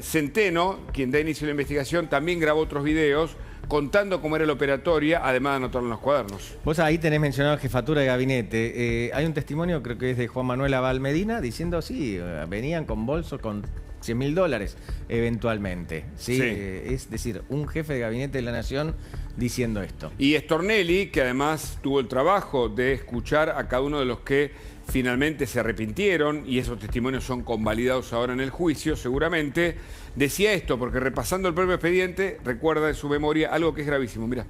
Centeno, quien da inicio a la investigación, también grabó otros videos contando cómo era la operatoria, además de anotarlo en los cuadernos. Vos ahí tenés mencionado jefatura de gabinete. Hay un testimonio, creo que es de Juan Manuel Abal Medina, diciendo, sí, venían con bolsos con $100.000 eventualmente. ¿Sí? Sí. Es decir, un jefe de gabinete de la Nación diciendo esto. Y Stornelli, que además tuvo el trabajo de escuchar a cada uno de los que finalmente se arrepintieron, y esos testimonios son convalidados ahora en el juicio, seguramente, decía esto, porque repasando el propio expediente, recuerda en su memoria algo que es gravísimo. Mirá.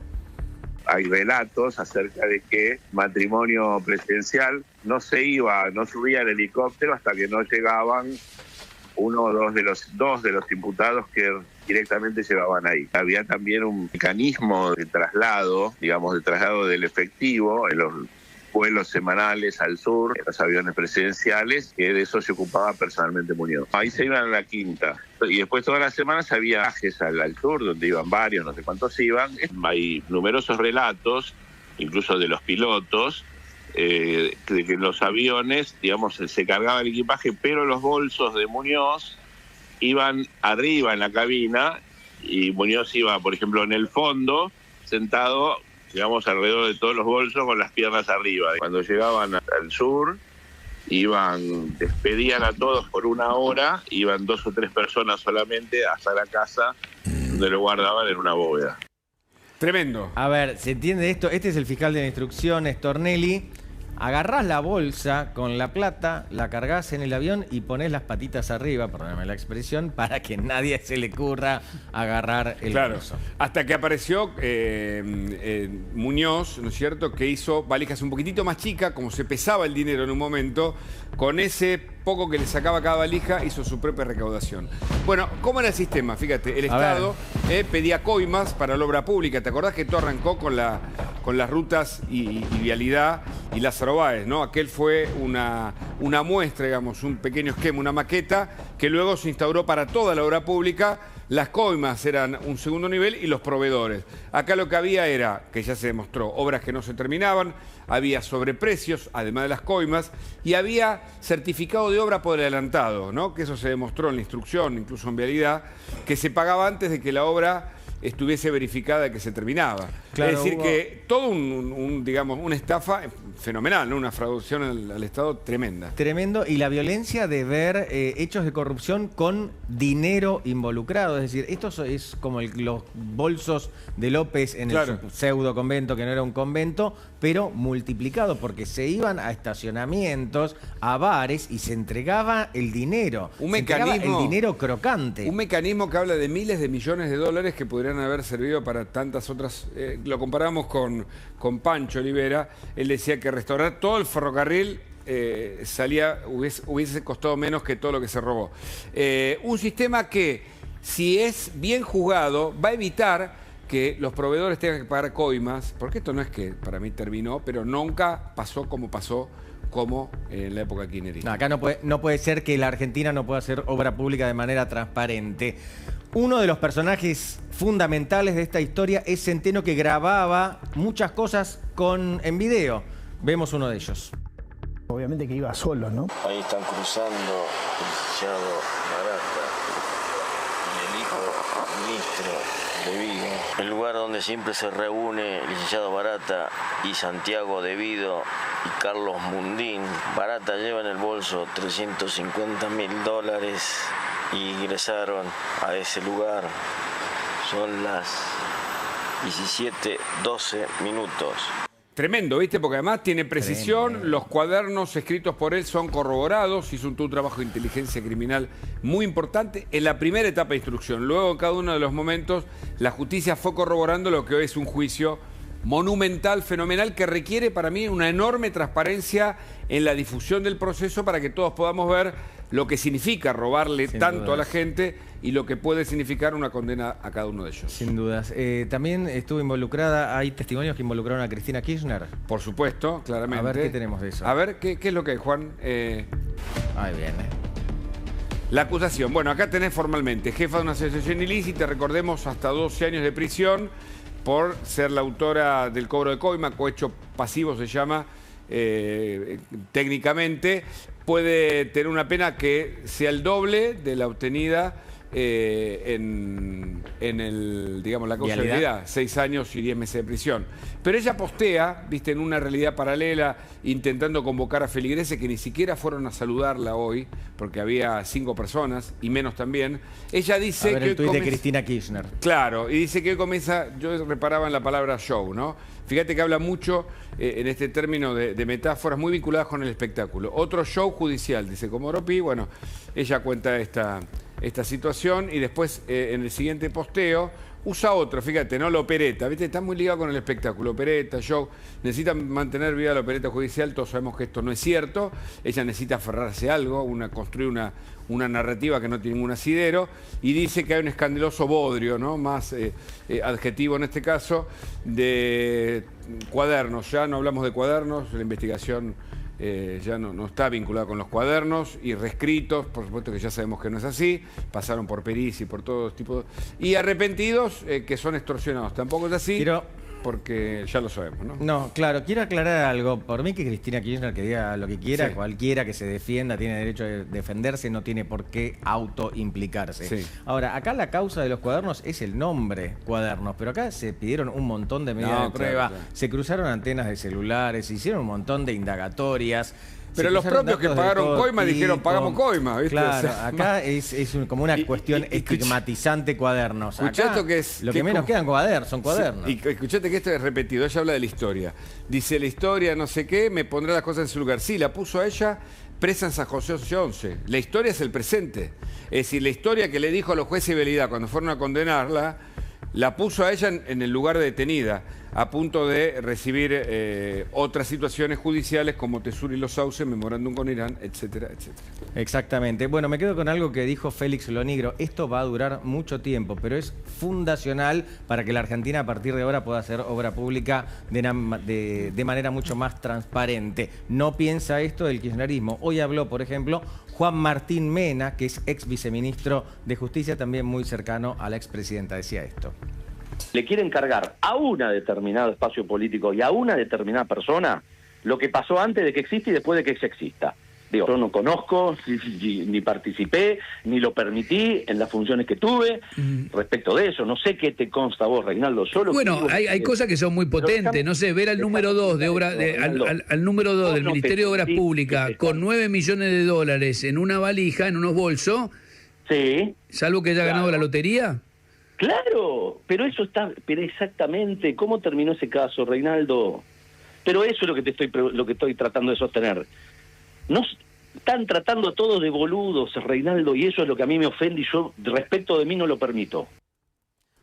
Hay relatos acerca de que matrimonio presidencial no subía al helicóptero hasta que no llegaban uno o dos de los imputados que directamente llevaban ahí. Había también un mecanismo de traslado, digamos, de traslado del efectivo en los vuelos semanales al sur, en los aviones presidenciales, que de eso se ocupaba personalmente Muñoz. Ahí se iban a la Quinta. Y después todas las semanas había viajes al sur, donde iban varios, no sé cuántos iban. Hay numerosos relatos, incluso de los pilotos, de que los aviones, digamos, se cargaba el equipaje, pero los bolsos de Muñoz iban arriba en la cabina y Muñoz iba, por ejemplo, en el fondo, sentado, digamos, alrededor de todos los bolsos con las piernas arriba. Cuando llegaban al sur, despedían a todos por 1 hora, iban 2 o 3 personas solamente hasta la casa, donde lo guardaban en una bóveda. Tremendo. A ver, ¿se entiende esto? Este es el fiscal de la instrucción, Stornelli. Agarrás la bolsa con la plata, la cargas en el avión y ponés las patitas arriba, perdóname la expresión, para que nadie se le ocurra agarrar el bolso. Hasta que apareció Muñoz, ¿no es cierto?, que hizo valijas un poquitito más chicas, como se pesaba el dinero en un momento, con ese poco que le sacaba cada valija, hizo su propia recaudación. Bueno, ¿cómo era el sistema? Fíjate, el Estado pedía coimas para la obra pública. ¿Te acordás que todo arrancó con las rutas y vialidad y Lázaro Báez, ¿no? Aquel fue una muestra, digamos, un pequeño esquema, una maqueta, que luego se instauró para toda la obra pública. Las coimas eran un segundo nivel y los proveedores. Acá lo que había era, que ya se demostró, obras que no se terminaban, había sobreprecios, además de las coimas, y había certificado de obra por adelantado, ¿no? Que eso se demostró en la instrucción, incluso en vialidad, que se pagaba antes de que la obra estuviese verificada de que se terminaba. Claro, es decir, que todo digamos, una estafa fenomenal, ¿no? Una fraudución al Estado tremenda. Tremendo, y la violencia de ver hechos de corrupción con dinero involucrado. Es decir, esto es como los bolsos de López en el pseudo convento, que no era un convento, pero multiplicado, porque se iban a estacionamientos, a bares, y se entregaba el dinero. Un mecanismo, el dinero crocante. Un mecanismo que habla de miles de millones de dólares que podrían haber servido para tantas otras. Lo comparamos con Pancho Olivera. Él decía que restaurar todo el ferrocarril hubiese costado menos que todo lo que se robó. Un sistema que, si es bien juzgado, va a evitar que los proveedores tengan que pagar coimas, porque esto no es que para mí terminó, pero nunca pasó como en la época kirchnerista. No, acá no puede ser que la Argentina no pueda hacer obra pública de manera transparente. Uno de los personajes fundamentales de esta historia es Centeno, que grababa muchas cosas en video. Vemos uno de ellos. Obviamente que iba solo, ¿no? Ahí están cruzando el licenciado Barata y el hijo ministro de Vido. El lugar donde siempre se reúne el licenciado Barata y Santiago de Vido y Carlos Mundín. Barata lleva en el bolso $350.000 y ingresaron a ese lugar. Son las 17:12 minutos. Tremendo, ¿viste? Porque además tiene precisión, los cuadernos escritos por él son corroborados, hizo un trabajo de inteligencia criminal muy importante en la primera etapa de instrucción. Luego, en cada uno de los momentos, la justicia fue corroborando lo que hoy es un juicio monumental, fenomenal, que requiere para mí una enorme transparencia en la difusión del proceso para que todos podamos ver lo que significa robarle tanto a la gente y lo que puede significar una condena a cada uno de ellos. Sin dudas. También estuvo involucrada, hay testimonios que involucraron a Cristina Kirchner. Por supuesto, claramente. A ver qué tenemos de eso. A ver, ¿qué es lo que hay, Juan? Ahí viene. La acusación. Bueno, acá tenés formalmente jefa de una asociación ilícita, recordemos, hasta 12 años de prisión por ser la autora del cobro de coima, cohecho pasivo se llama técnicamente. Puede tener una pena que sea el doble de la obtenida en la causa de vialidad, 6 años y 10 meses de prisión. Pero ella postea, viste, en una realidad paralela, intentando convocar a feligreses que ni siquiera fueron a saludarla hoy, porque había 5 personas, y menos también. Ella dice a ver, el tuit de Cristina Kirchner. Claro, y dice que hoy comienza, yo reparaba en la palabra show, ¿no? Fíjate que habla mucho en este término de metáforas muy vinculadas con el espectáculo. Otro show judicial, dice Comoropi. Bueno, ella cuenta esta situación y después en el siguiente posteo usa otro, fíjate, ¿no? La opereta, ¿viste? Está muy ligado con el espectáculo, opereta, show. Necesitan mantener viva la opereta judicial, todos sabemos que esto no es cierto. Ella necesita aferrarse a algo, construir una narrativa que no tiene ningún asidero, y dice que hay un escandaloso bodrio, ¿no? Más adjetivo en este caso, de cuadernos. Ya no hablamos de cuadernos, la investigación ya no está vinculada con los cuadernos, y reescritos, por supuesto que ya sabemos que no es así, pasaron por pericia y por todo tipo, y arrepentidos que son extorsionados. Tampoco es así, porque ya lo sabemos, ¿no? No, claro, quiero aclarar algo. Por mí que Cristina Kirchner que diga lo que quiera, cualquiera que se defienda tiene derecho a defenderse, no tiene por qué autoimplicarse. Ahora, acá la causa de los cuadernos es el nombre cuadernos, pero acá se pidieron un montón de medidas de prueba, se cruzaron antenas de celulares, se hicieron un montón de indagatorias. Pero los propios que pagaron coima dijeron, pagamos coima, ¿viste? Claro, O sea, acá es como una cuestión estigmatizante cuadernos. Escuchá Acá, esto que es... lo que menos quedan son cuadernos. Sí, y escuchate que esto es repetido, ella habla de la historia. Dice, la historia no sé qué, me pondrá las cosas en su lugar. Sí, la puso a ella presa en San José 11. La historia es el presente. Es decir, la historia que le dijo a los jueces de Belidad cuando fueron a condenarla, la puso a ella en el lugar de detenida, a punto de recibir otras situaciones judiciales como Tesur y los Sauces, memorándum con Irán, etcétera, etcétera. Exactamente. Bueno, me quedo con algo que dijo Félix Lonigro. Esto va a durar mucho tiempo, pero es fundacional para que la Argentina a partir de ahora pueda hacer obra pública de manera mucho más transparente. No piensa esto el kirchnerismo. Hoy habló, por ejemplo, Juan Martín Mena, que es ex viceministro de Justicia, también muy cercano a la expresidenta. Decía esto. Le quieren cargar a una determinado espacio político y a una determinada persona lo que pasó antes de que exista y después de que se exista. Digo, yo no conozco, ni participé, ni lo permití en las funciones que tuve respecto de eso. No sé qué te consta a vos, Reinaldo. Bueno, hay cosas que son muy potentes. No sé, ver al número 2 de obra, al número 2 del Ministerio de Obras Públicas con 9 millones de dólares en una valija, en unos bolsos. Sí. Salvo que haya ganado la lotería. Claro, pero eso está, pero exactamente, ¿cómo terminó ese caso, Reinaldo? Pero eso es lo que estoy tratando de sostener. No están tratando todos de boludos, Reinaldo, y eso es lo que a mí me ofende y yo respecto de mí no lo permito.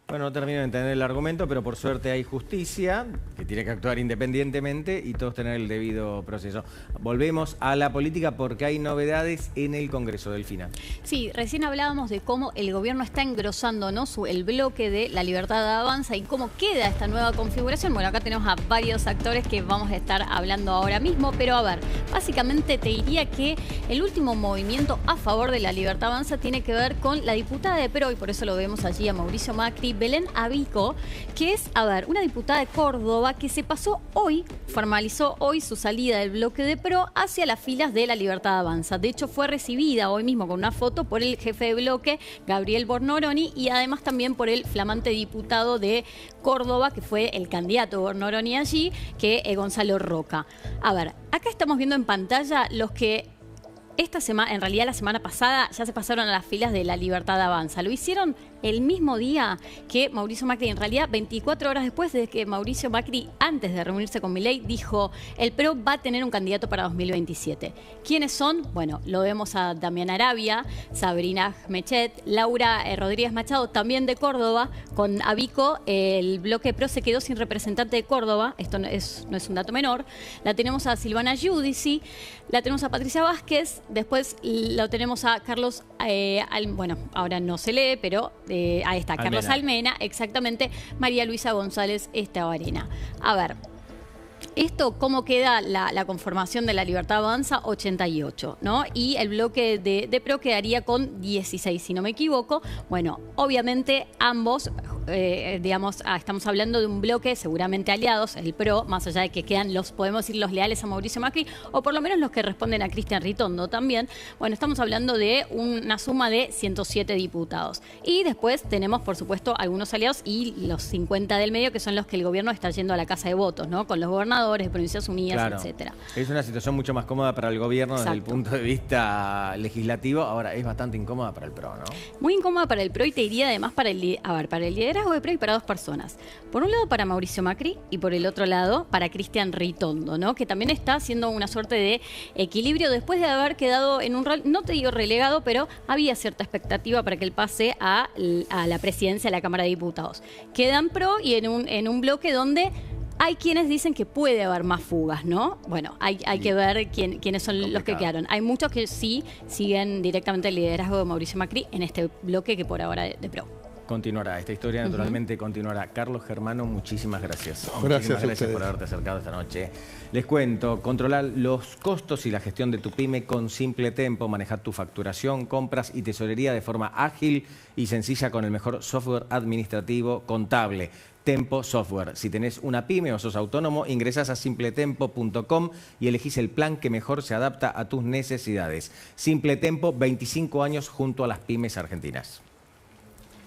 Bueno, no termino de entender el argumento, pero por suerte hay justicia, que tiene que actuar independientemente y todos tener el debido proceso. Volvemos a la política porque hay novedades en el Congreso, Delfina. Sí, recién hablábamos de cómo el gobierno está engrosando, ¿no?, el bloque de La Libertad Avanza y cómo queda esta nueva configuración. Bueno, acá tenemos a varios actores que vamos a estar hablando ahora mismo, pero a ver, básicamente te diría que el último movimiento a favor de La Libertad Avanza tiene que ver con la diputada de PRO, y por eso lo vemos allí a Mauricio Macri, Belén Abico, que es, a ver, una diputada de Córdoba que se pasó hoy, formalizó hoy su salida del bloque de PRO hacia las filas de La Libertad Avanza. De hecho, fue recibida hoy mismo con una foto por el jefe de bloque, Gabriel Bornoroni, y además también por el flamante diputado de Córdoba, que fue el candidato Bornoroni allí, que es Gonzalo Roca. A ver, acá estamos viendo en pantalla los que esta semana, en realidad la semana pasada, ya se pasaron a las filas de La Libertad Avanza. Lo hicieron el mismo día que Mauricio Macri, en realidad 24 horas después de que Mauricio Macri, antes de reunirse con Milei, dijo: el PRO va a tener un candidato para 2027. ¿Quiénes son? Bueno, lo vemos a Damián Arabia, Sabrina Mechet, Laura Rodríguez Machado, también de Córdoba. Con Abico, el bloque PRO se quedó sin representante de Córdoba, esto no es un dato menor. La tenemos a Silvana Giudici, la tenemos a Patricia Vázquez, después lo tenemos a Carlos, bueno, ahora no se lee, pero ahí está, Carlos Almena, exactamente, María Luisa González Estabarena. A ver, esto, ¿cómo queda la conformación de La Libertad Avanza? 88, ¿no? Y el bloque de PRO quedaría con 16, si no me equivoco. Bueno, obviamente ambos, digamos, estamos hablando de un bloque seguramente aliados, el PRO, más allá de que quedan podemos decir, los leales a Mauricio Macri, o por lo menos los que responden a Cristian Ritondo también. Bueno, estamos hablando de una suma de 107 diputados. Y después tenemos, por supuesto, algunos aliados y los 50 del medio, que son los que el gobierno está yendo a la casa de votos, ¿no? Con los gobernadores de Provincias Unidas, claro, etcétera. Es una situación mucho más cómoda para el gobierno. Exacto. Desde el punto de vista legislativo. Ahora, es bastante incómoda para el PRO, ¿no? Muy incómoda para el PRO, y te diría además para el liderazgo de PRO y para dos personas. Por un lado para Mauricio Macri y por el otro lado para Cristian Ritondo, ¿no? Que también está haciendo una suerte de equilibrio después de haber quedado en un rol, no te digo relegado, pero había cierta expectativa para que él pase a la presidencia de la Cámara de Diputados. Quedan PRO y en un bloque donde hay quienes dicen que puede haber más fugas, ¿no? Bueno, hay que ver quiénes son los que quedaron. Hay muchos que sí siguen directamente el liderazgo de Mauricio Macri en este bloque que por ahora de PRO. Continuará, esta historia naturalmente continuará. Carlos Germano, muchísimas gracias. Gracias por haberte acercado esta noche. Les cuento, controlar los costos y la gestión de tu pyme con Simple Tempo. Manejar tu facturación, compras y tesorería de forma ágil y sencilla con el mejor software administrativo contable. Tempo Software. Si tenés una pyme o sos autónomo, ingresás a simpletempo.com y elegís el plan que mejor se adapta a tus necesidades. Simple Tempo, 25 años junto a las pymes argentinas.